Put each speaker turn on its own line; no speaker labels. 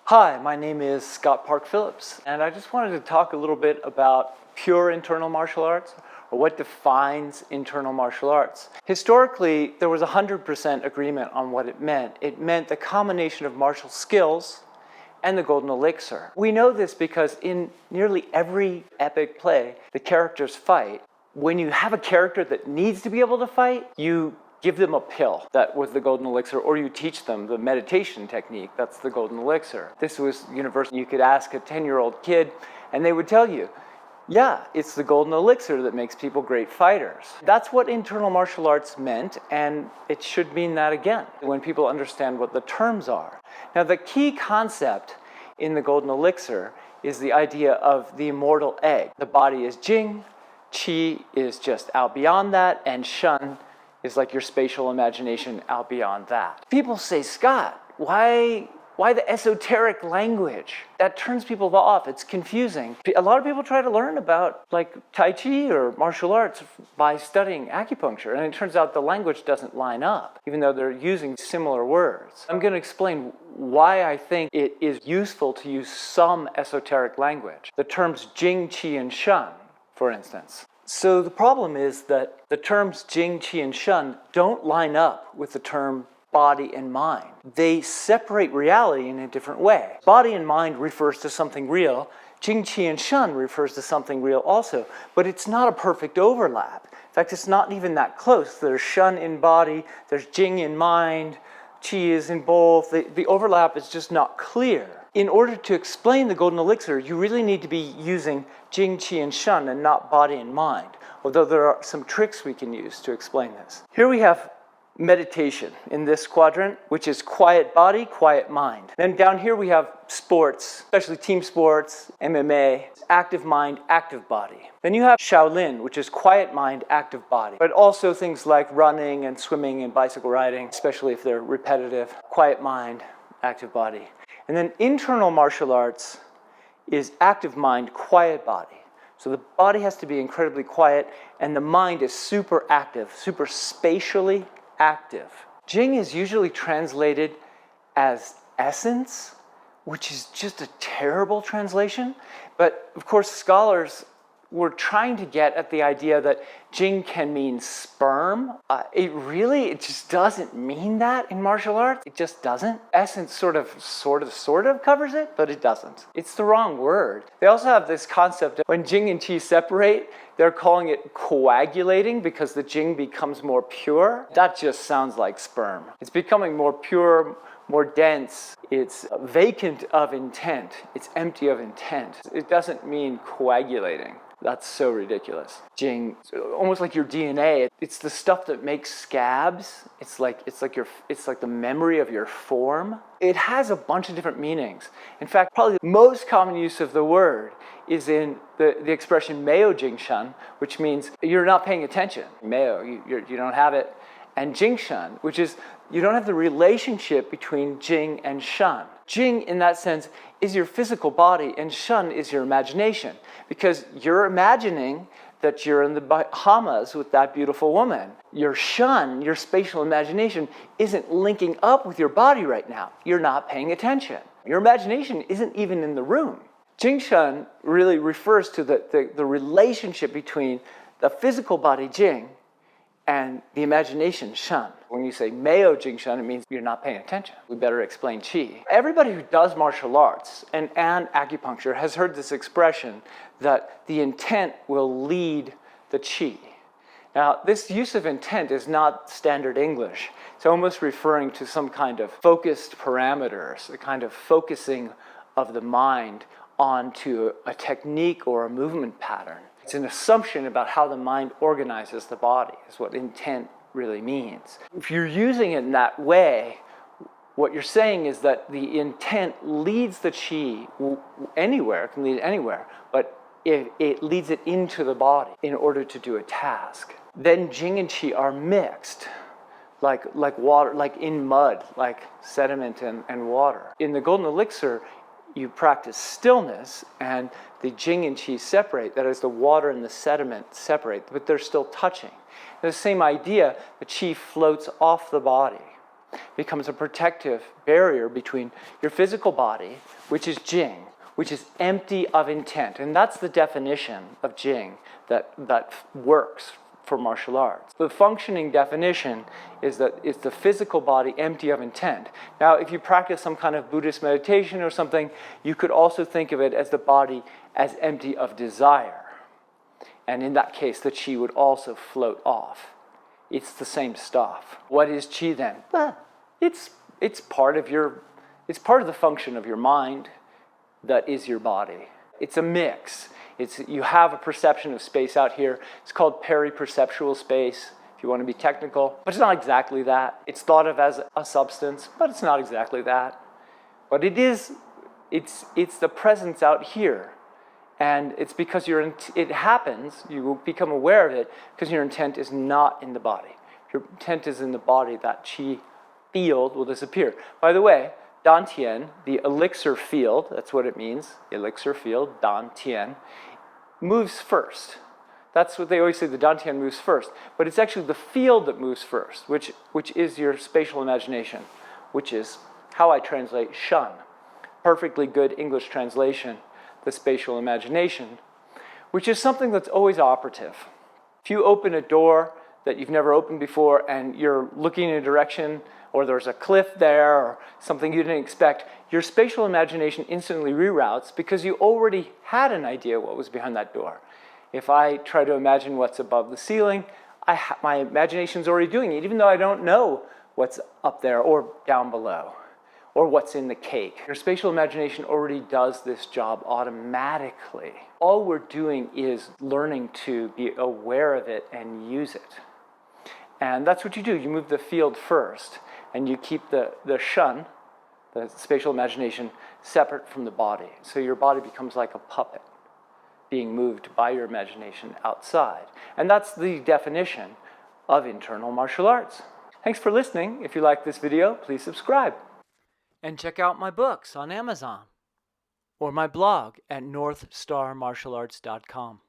Hi, my name is Scott Park Phillips, and I just wanted to talk a little bit about pure internal martial arts, or what defines internal martial arts. Historically, there was 100% agreement on what it meant. It meant the combination of martial skills and the Golden Elixir. We know this because in nearly every epic play, the characters fight. When you have a character that needs to be able to fight, you give them a pill that was the Golden Elixir, or you teach them the meditation technique that's the Golden Elixir. This was universal. You could ask a 10-year-old kid and they would tell you, yeah, it's the Golden Elixir that makes people great fighters. That's what internal martial arts meant, and it should mean that again when people understand what the terms are. Now, the key concept in the Golden Elixir is the idea of the immortal egg. The body is Jing, Qi is just out beyond that, and Shen is like your spatial imagination out beyond that. People say, Scott, why the esoteric language? That turns people off. It's confusing. A lot of people try to learn about like Tai Chi or martial arts by studying acupuncture, and it turns out the language doesn't line up, even though they're using similar words. I'm going to explain why I think it is useful to use some esoteric language. The terms Jing, Qi, and Shen, for instance. So the problem is that the terms Jing, Qi, and Shen don't line up with the term body and mind. They separate reality in a different way. Body and mind refers to something real. Jing, Qi, and Shen refers to something real also, but it's not a perfect overlap. In fact, it's not even that close. There's Shen in body, there's Jing in mind, Qi is in both. The overlap is just not clear. In order to explain the Golden Elixir, you really need to be using Jing, Qi, and Shen and not body and mind, although there are some tricks we can use to explain this. Here we have meditation in this quadrant, which is quiet body, quiet mind. Then down here we have sports, especially team sports, MMA, active mind, active body. Then you have Shaolin, which is quiet mind, active body, but also things like running and swimming and bicycle riding, especially if they're repetitive, quiet mind, active body. And then internal martial arts is active mind, quiet body. So the body has to be incredibly quiet, and the mind is super active, super spatially active. Jing is usually translated as essence, which is just a terrible translation. But of course, scholars were trying to get at the idea that Jing can mean sperm. It just doesn't mean that in martial arts. It just doesn't. Essence sort of covers it, but it doesn't. It's the wrong word. They also have this concept of when Jing and Qi separate, they're calling it coagulating because the Jing becomes more pure. That just sounds like sperm. It's becoming more pure, more dense. It's vacant of intent. It's empty of intent. It doesn't mean coagulating. That's so ridiculous. Jing, almost like your DNA. It's the stuff that makes scabs. It's like the memory of your form. It has a bunch of different meanings. In fact, probably the most common use of the word is in the expression Meo Jing Shen, which means you're not paying attention. Meo, you don't have it. And Jing Shen, which is you don't have the relationship between Jing and Shen. Jing, in that sense, is your physical body, and Shen is your imagination, because you're imagining that you're in the Bahamas with that beautiful woman. Your Shen, your spatial imagination, isn't linking up with your body right now. You're not paying attention. Your imagination isn't even in the room. Jing Shen really refers to the relationship between the physical body, Jing, and the imagination, Shen. When you say Meo Jing Shen, it means you're not paying attention. We better explain Qi. Everybody who does martial arts and acupuncture has heard this expression that the intent will lead the Qi. Now, this use of intent is not standard English. It's almost referring to some kind of focused parameters, a kind of focusing of the mind onto a technique or a movement pattern. It's an assumption about how the mind organizes the body, is what intent really means. If you're using it in that way, what you're saying is that the intent leads the Qi anywhere, it can lead anywhere, but it leads it into the body in order to do a task. Then Jing and Qi are mixed, like water, like in mud, like sediment and water. In the Golden Elixir, you practice stillness, and the Jing and Qi separate. That is, the water and the sediment separate, but they're still touching. The same idea, the Qi floats off the body. becomes a protective barrier between your physical body, which is Jing, which is empty of intent. And that's the definition of Jing that works for martial arts. The functioning definition is that it's the physical body empty of intent. Now, if you practice some kind of Buddhist meditation or something, you could also think of it as the body as empty of desire. And in that case, the qi would also float off. It's the same stuff. What is qi then? Well, it's part of the function of your mind that is your body. It's a mix. You have a perception of space out here. It's called periperceptual space, if you want to be technical. But it's not exactly that. It's thought of as a substance, but it's not exactly that. But it's the presence out here. And it's because it happens, you become aware of it, because your intent is not in the body. If your intent is in the body, that qi field will disappear. By the way, Dantian, the elixir field, that's what it means, elixir field, Dantian, moves first. That's what they always say, the Dantian moves first. But it's actually the field that moves first, which is your spatial imagination, which is how I translate Shen. Perfectly good English translation, the spatial imagination, which is something that's always operative. If you open a door that you've never opened before and you're looking in a direction, or there's a cliff there, or something you didn't expect, your spatial imagination instantly reroutes because you already had an idea what was behind that door. If I try to imagine what's above the ceiling, my imagination's already doing it, even though I don't know what's up there or down below, or what's in the cake. Your spatial imagination already does this job automatically. All we're doing is learning to be aware of it and use it. And that's what you do. You move the field first, and you keep the Shen, the spatial imagination, separate from the body. So your body becomes like a puppet being moved by your imagination outside. And that's the definition of internal martial arts. Thanks for listening. If you like this video, please subscribe. And check out my books on Amazon or my blog at northstarmartialarts.com.